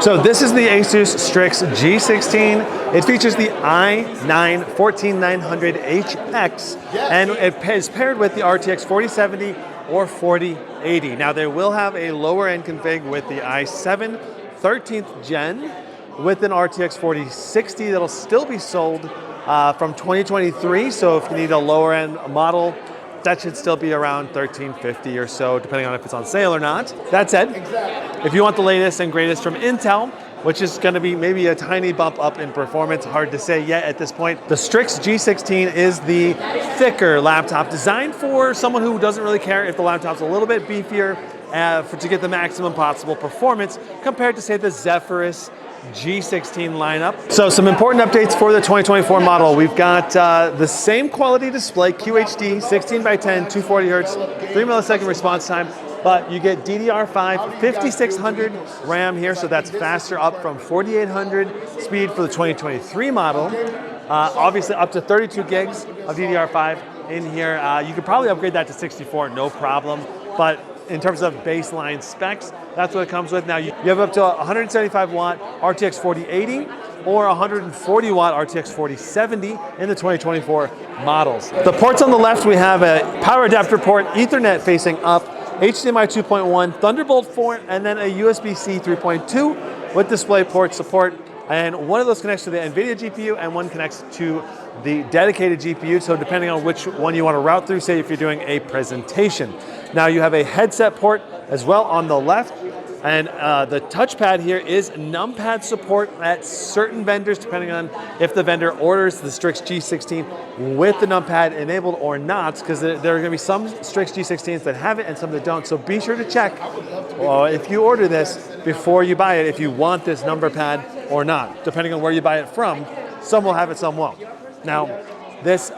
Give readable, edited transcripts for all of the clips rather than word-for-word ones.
So this is the Asus Strix G16. It features the i9-14900HX, and it is paired with the RTX 4070 or 4080. Now they will have a lower end config with the i7 13th gen with an RTX 4060 that'll still be sold from 2023. So if you need a lower end model, that should still be around $1350 or so, depending on if it's on sale or not. That said, if you want the latest and greatest from Intel, which is going to be maybe a tiny bump up in performance, hard to say yet at this point, the Strix G16 is the thicker laptop designed for someone who doesn't really care if the laptop's a little bit beefier to get the maximum possible performance compared to, say, the Zephyrus G16 lineup. So some important updates for the 2024 model. We've got the same quality display, QHD, 16:10, 240 Hertz, 3 millisecond response time, but you get DDR5 5600 RAM here, so that's faster, up from 4800 speed for the 2023 model. Obviously up to 32 gigs of DDR5 in here. You could probably upgrade that to 64, no problem, but in terms of baseline specs, that's what it comes with. Now you have up to 175 watt RTX 4080 or 140 watt RTX 4070 in the 2024 models. The ports on the left, we have a power adapter port, Ethernet facing up, HDMI 2.1, Thunderbolt 4, and then a USB-C 3.2 with DisplayPort support. And one of those connects to the NVIDIA GPU and one connects to the dedicated GPU. So depending on which one you want to route through, say if you're doing a presentation. Now you have a headset port as well on the left. And the touchpad here is numpad support at certain vendors, depending on if the vendor orders the Strix G16 with the numpad enabled or not, because there are going to be some Strix G16s that have it and some that don't. So be sure to check if you order this before you buy it, if you want this number pad or not, depending on where you buy it from. Some will have it, some won't. Now, this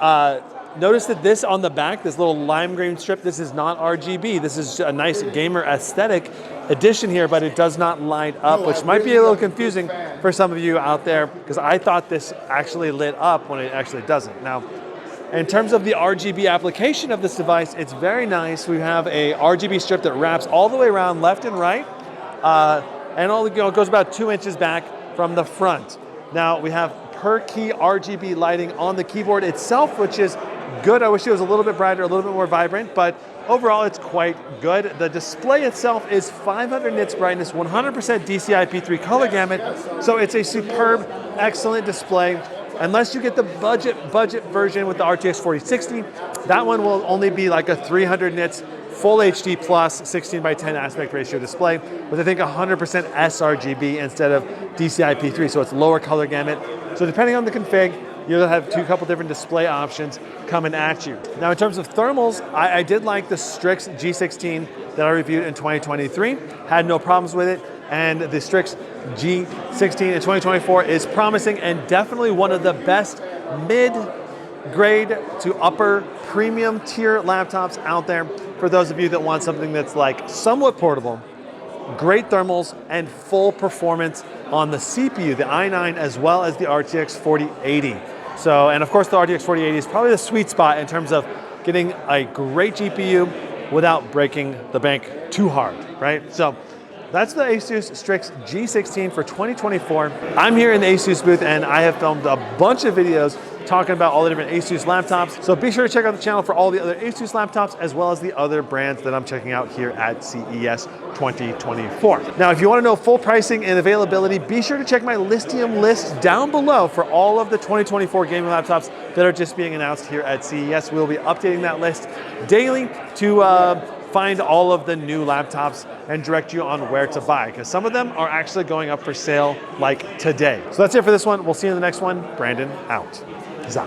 notice that this on the back, this little lime green strip, this is not RGB. This is a nice gamer aesthetic addition here, but it does not light up, which might be a little confusing for some of you out there, because I thought this actually lit up when it actually doesn't. Now, in terms of the RGB application of this device, it's very nice. We have a RGB strip that wraps all the way around left and right, and it goes about 2 inches back from the front. Now, we have per key RGB lighting on the keyboard itself, which is good. I wish it was a little bit brighter, a little bit more vibrant, but overall it's quite good. The display itself is 500 nits brightness, 100% DCI-P3 color gamut, so it's a superb, excellent display. Unless you get the budget version with the RTX 4060, that one will only be like a 300 nits full HD plus 16:10 aspect ratio display with I think 100% sRGB instead of DCI-P3, so it's lower color gamut. So depending on the config, you'll have a couple different display options coming at you. Now in terms of thermals, I did like the Strix G16 that I reviewed in 2023, had no problems with it, and the Strix G16 in 2024 is promising and definitely one of the best mid-grade to upper premium tier laptops out there for those of you that want something that's like somewhat portable, great thermals, and full performance on the CPU, the i9 as well as the RTX 4080. So, and of course the RTX 4080 is probably the sweet spot in terms of getting a great GPU without breaking the bank too hard, right? So that's the Asus Strix G16 for 2024. I'm here in the Asus booth and I have filmed a bunch of videos talking about all the different Asus laptops. So be sure to check out the channel for all the other Asus laptops as well as the other brands that I'm checking out here at CES 2024. Now, if you want to know full pricing and availability, be sure to check my Listium list down below for all of the 2024 gaming laptops that are just being announced here at CES. We'll be updating that list daily to find all of the new laptops and direct you on where to buy, because some of them are actually going up for sale like today. So that's it for this one. We'll see you in the next one. Brandon out. Za.